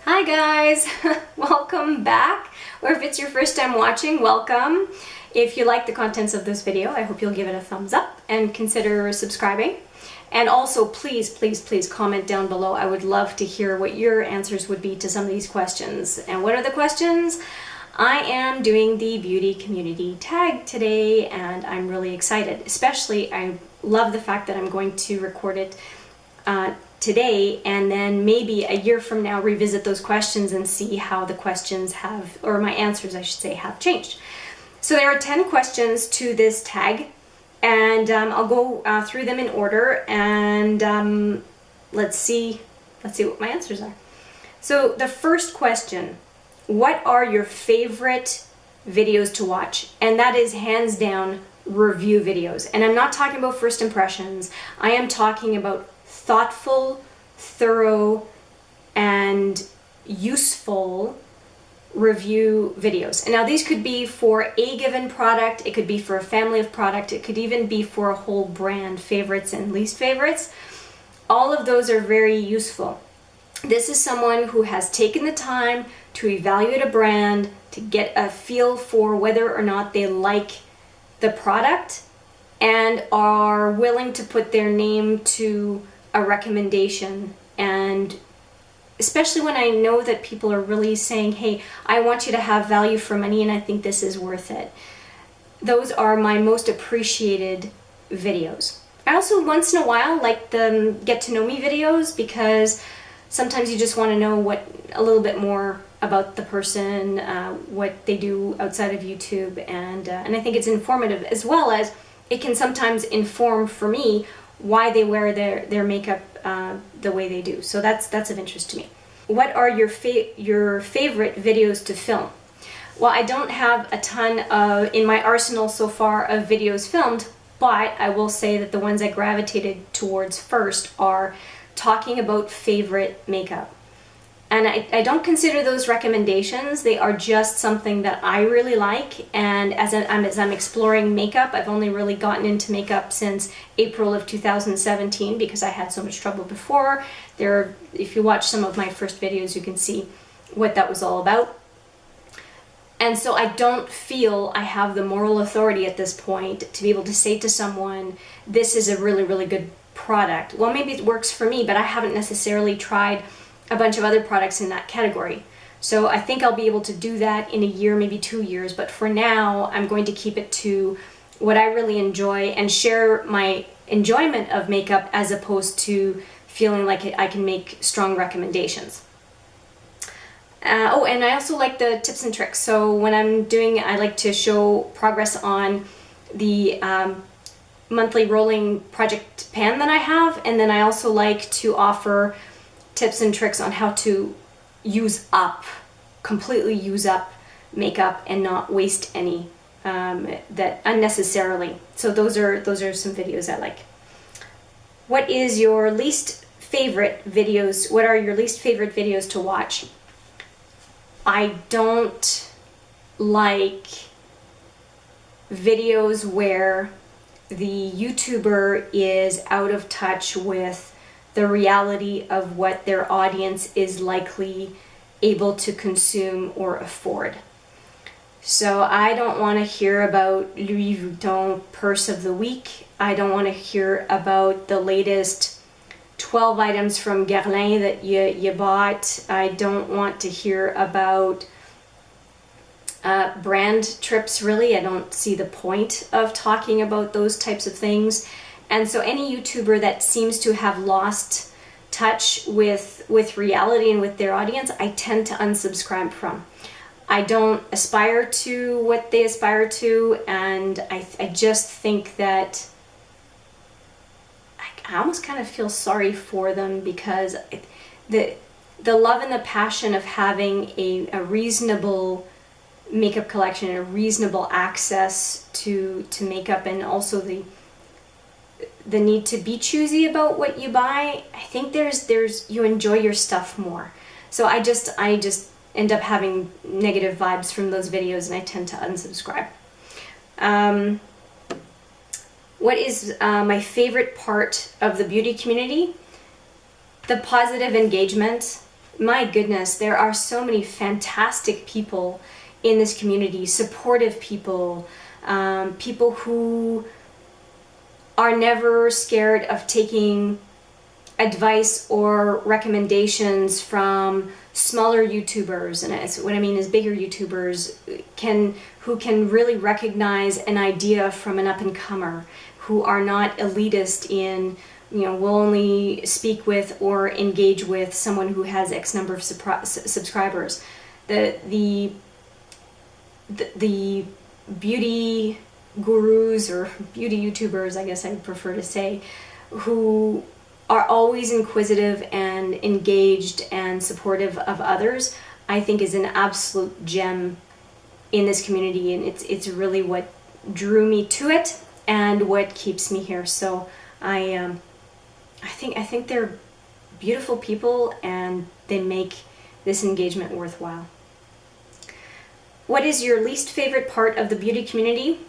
Hi guys, welcome back, or if it's your first time watching, welcome. If you like the contents of this video, I hope you'll give it a thumbs up and consider subscribing. And also please comment down below. I would love to hear what your answers would be to some of these questions. And what are the questions? I am doing the beauty community tag today and I'm really excited. Especially, I love the fact that I'm going to record it today and then maybe a year from now revisit those questions and see how the questions have, or my answers I should say, have changed. So there are 10 questions to this tag and I'll go through them in order and let's see what my answers are. So the first question, what are your favorite videos to watch? And that is hands down review videos. And I'm not talking about first impressions. I am talking about thoughtful, thorough, and useful review videos. And now these could be for a given product, it could be for a family of product, it could even be for a whole brand, favorites and least favorites. All of those are very useful. This is someone who has taken the time to evaluate a brand, to get a feel for whether or not they like the product and are willing to put their name to a recommendation. And especially when I know that people are really saying, hey, I want you to have value for money and I think this is worth it. Those are my most appreciated videos. I also once in a while like the get to know me videos because sometimes you just want to know a little bit more about the person, what they do outside of YouTube, and I think it's informative, as well as it can sometimes inform for me why they wear their makeup the way they do. So that's of interest to me. What are your favorite videos to film? Well, I don't have a ton in my arsenal so far of videos filmed, but I will say that the ones I gravitated towards first are talking about favorite makeup. And I don't consider those recommendations. They are just something that I really like. And as I'm exploring makeup, I've only really gotten into makeup since April of 2017 because I had so much trouble before. If you watch some of my first videos, you can see what that was all about. And so I don't feel I have the moral authority at this point to be able to say to someone, this is a really, really good product. Well, maybe it works for me, but I haven't necessarily tried a bunch of other products in that category. So I think I'll be able to do that in a year, maybe 2 years, but for now I'm going to keep it to what I really enjoy and share my enjoyment of makeup as opposed to feeling like I can make strong recommendations. Oh, and I also like the tips and tricks. So when I like to show progress on the monthly rolling project pan that I have, and then I also like to offer tips and tricks on how to completely use up makeup and not waste any that unnecessarily. So those are some videos I like. What is your least favorite videos? What are your least favorite videos to watch? I don't like videos where the YouTuber is out of touch with the reality of what their audience is likely able to consume or afford. So I don't want to hear about Louis Vuitton purse of the week. I don't want to hear about the latest 12 items from Guerlain that you bought. I don't want to hear about brand trips, really. I don't see the point of talking about those types of things. And so any YouTuber that seems to have lost touch with reality and with their audience, I tend to unsubscribe from. I don't aspire to what they aspire to, and I just think that I almost kind of feel sorry for them because the love and the passion of having a reasonable makeup collection and a reasonable access to makeup, and also the need to be choosy about what you buy, I think you enjoy your stuff more. So I just end up having negative vibes from those videos and I tend to unsubscribe. What is my favorite part of the beauty community? The positive engagement. My goodness, there are so many fantastic people in this community, supportive people, people who are never scared of taking advice or recommendations from smaller YouTubers, and what I mean is bigger YouTubers who can really recognize an idea from an up-and-comer, who are not elitist in, you know, will only speak with or engage with someone who has X number of subscribers. The beauty gurus, or beauty YouTubers, I guess I would prefer to say, who are always inquisitive and engaged and supportive of others, I think is an absolute gem in this community, and it's really what drew me to it and what keeps me here. So I think they're beautiful people, and they make this engagement worthwhile. What is your least favorite part of the beauty community?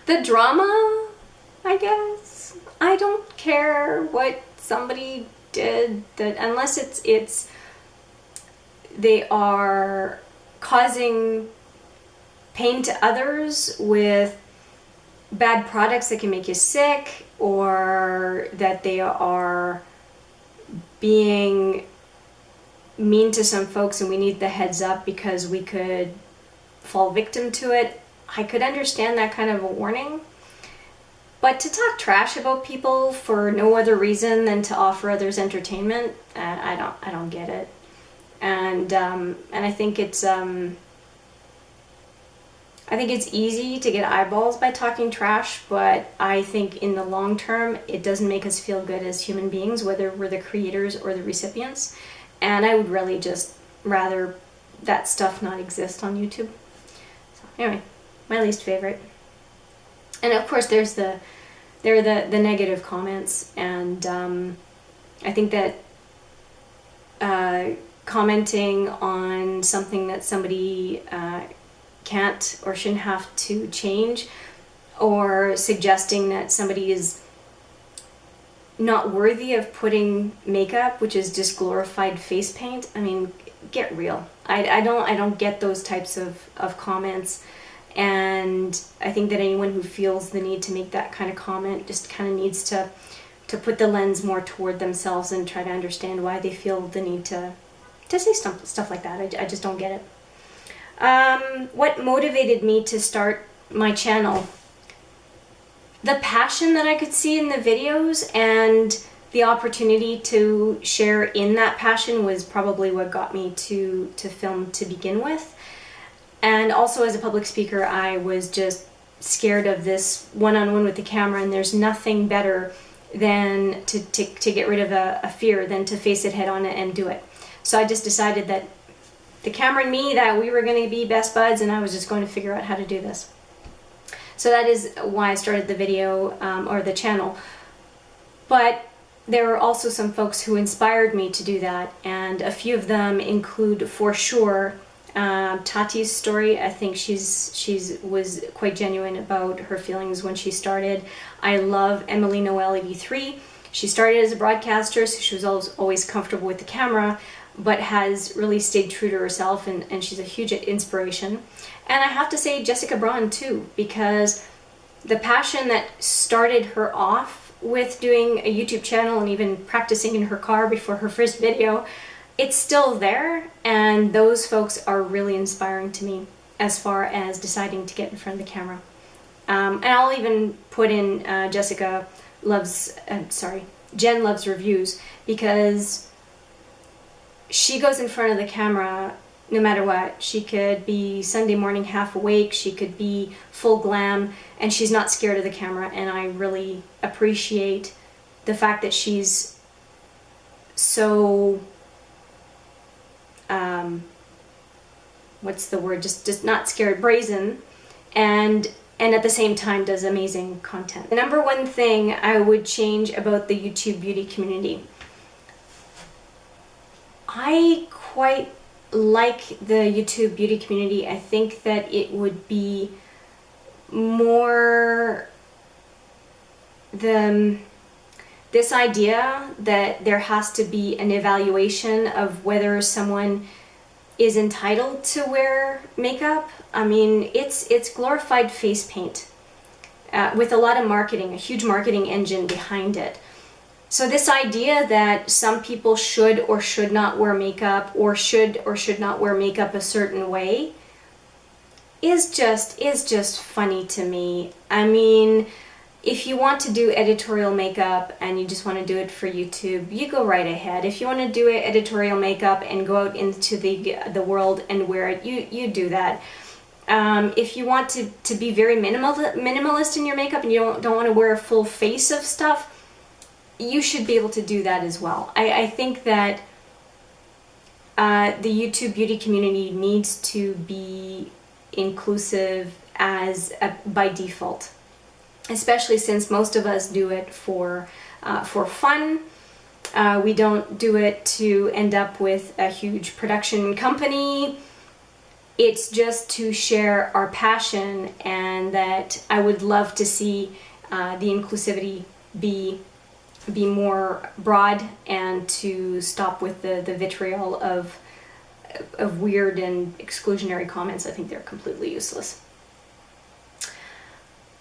The drama, I guess. I don't care what somebody did, that unless it's they are causing pain to others with bad products that can make you sick, or that they are being mean to some folks and we need the heads up because we could fall victim to it. I could understand that kind of a warning. But to talk trash about people for no other reason than to offer others entertainment, I don't get it. And I think it's easy to get eyeballs by talking trash, but I think in the long term it doesn't make us feel good as human beings, whether we're the creators or the recipients. And I would really just rather that stuff not exist on YouTube. So anyway, my least favorite. And of course there are the negative comments, and I think that commenting on something that somebody can't or shouldn't have to change, or suggesting that somebody is not worthy of putting makeup, which is just glorified face paint. I mean, get real. I don't get those types of comments. And I think that anyone who feels the need to make that kind of comment just kind of needs to put the lens more toward themselves and try to understand why they feel the need to say stuff like that. I just don't get it. What motivated me to start my channel? The passion that I could see in the videos and the opportunity to share in that passion was probably what got me to film to begin with. And also as a public speaker, I was just scared of this one-on-one with the camera, and there's nothing better than to get rid of a fear than to face it head on and do it. So I just decided that the camera and me, that we were going to be best buds, and I was just going to figure out how to do this. So that is why I started the video, or the channel. But there were also some folks who inspired me to do that, and a few of them include, for sure, Tati's story. I think she was quite genuine about her feelings when she started. I love Emily Noel 83. She started as a broadcaster, so she was always comfortable with the camera, but has really stayed true to herself, and she's a huge inspiration. And I have to say Jessica Braun too, because the passion that started her off with doing a YouTube channel and even practicing in her car before her first video, it's still there, and those folks are really inspiring to me as far as deciding to get in front of the camera. And I'll even put in Jen Loves Reviews, because she goes in front of the camera no matter what. She could be Sunday morning half awake, she could be full glam, and she's not scared of the camera, and I really appreciate the fact that she's so what's the word, just not scared, brazen, and at the same time does amazing content. The number one thing I would change about the YouTube beauty community: I quite like the YouTube beauty community. I think that it would be more this idea that there has to be an evaluation of whether someone is entitled to wear makeup. I mean, it's glorified face paint with a lot of marketing, a huge marketing engine behind it. So this idea that some people should or should not wear makeup, or should not wear makeup a certain way, is just funny to me. I mean, if you want to do editorial makeup and you just want to do it for YouTube, you go right ahead. If you want to do editorial makeup and go out into the world and wear it, you do that. If you want to be very minimalist in your makeup and you don't want to wear a full face of stuff, you should be able to do that as well. I think that the YouTube beauty community needs to be inclusive by default, especially since most of us do it for fun. We don't do it to end up with a huge production company. It's just to share our passion, and that I would love to see the inclusivity be more broad, and to stop with the vitriol of weird and exclusionary comments. I think they're completely useless.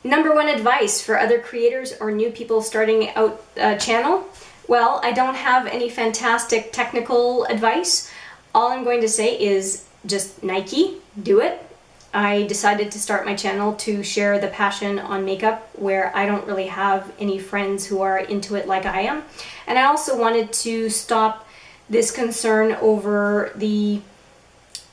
Number one advice for other creators or new people starting out a channel. Well, I don't have any fantastic technical advice. All I'm going to say is just Nike, do it. I decided to start my channel to share the passion on makeup, where I don't really have any friends who are into it like I am. And I also wanted to stop this concern over the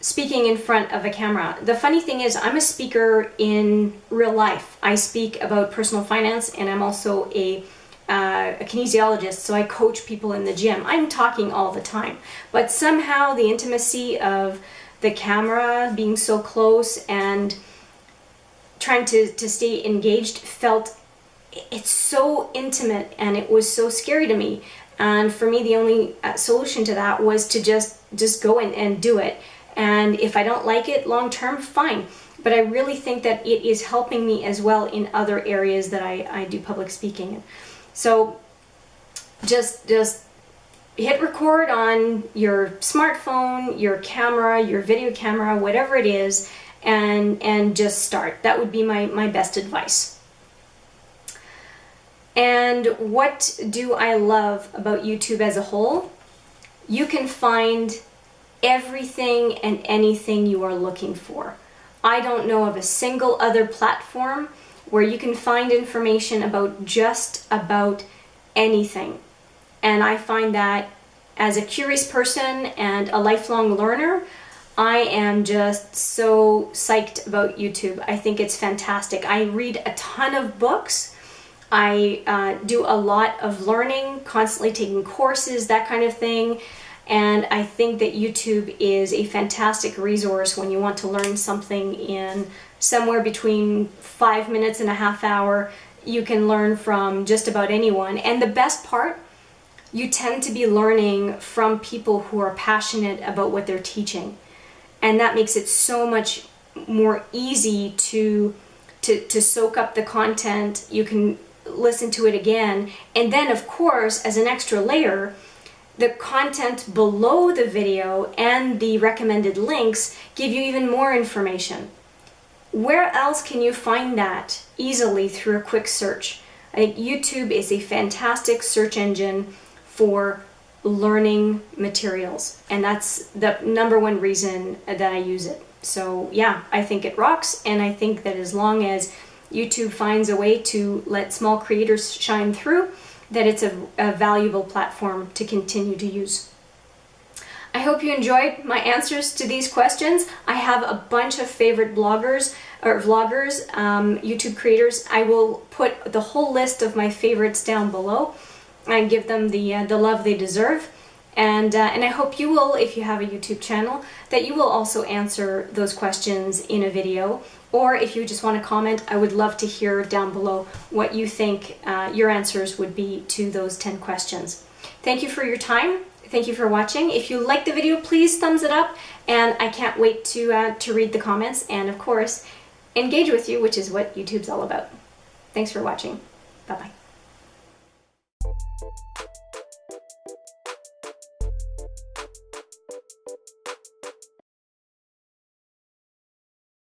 speaking in front of a camera. The funny thing is, I'm a speaker in real life. I speak about personal finance, and I'm also a kinesiologist, so I coach people in the gym. I'm talking all the time, but somehow the intimacy of the camera, being so close and trying to stay engaged, it's so intimate, and it was so scary to me. And for me, the only solution to that was to just go in and do it. And if I don't like it long term, fine. But I really think that it is helping me as well in other areas that I do public speaking in. So just hit record on your smartphone, your camera, your video camera, whatever it is, and just start. That would be my best advice. And what do I love about YouTube as a whole? You can find everything and anything you are looking for. I don't know of a single other platform where you can find information about just about anything. And I find that as a curious person and a lifelong learner, I am just so psyched about YouTube. I think it's fantastic. I read a ton of books. I do a lot of learning, constantly taking courses, that kind of thing. And I think that YouTube is a fantastic resource when you want to learn something in somewhere between 5 minutes and a half hour. You can learn from just about anyone. And the best part, you tend to be learning from people who are passionate about what they're teaching. And that makes it so much more easy to soak up the content. You can listen to it again. And then, of course, as an extra layer, the content below the video and the recommended links give you even more information. Where else can you find that easily through a quick search? I think YouTube is a fantastic search engine for learning materials, and that's the number one reason that I use it. So yeah, I think it rocks, and I think that as long as YouTube finds a way to let small creators shine through, that it's a valuable platform to continue to use. I hope you enjoyed my answers to these questions. I have a bunch of favorite bloggers or vloggers, YouTube creators. I will put the whole list of my favorites down below and give them the love they deserve. And I hope you will, if you have a YouTube channel, that you will also answer those questions in a video. Or if you just want to comment, I would love to hear down below what you think your answers would be to those 10 questions. Thank you for your time. Thank you for watching. If you liked the video, please thumbs it up. And I can't wait to read the comments. And of course, engage with you, which is what YouTube's all about. Thanks for watching. Bye-bye.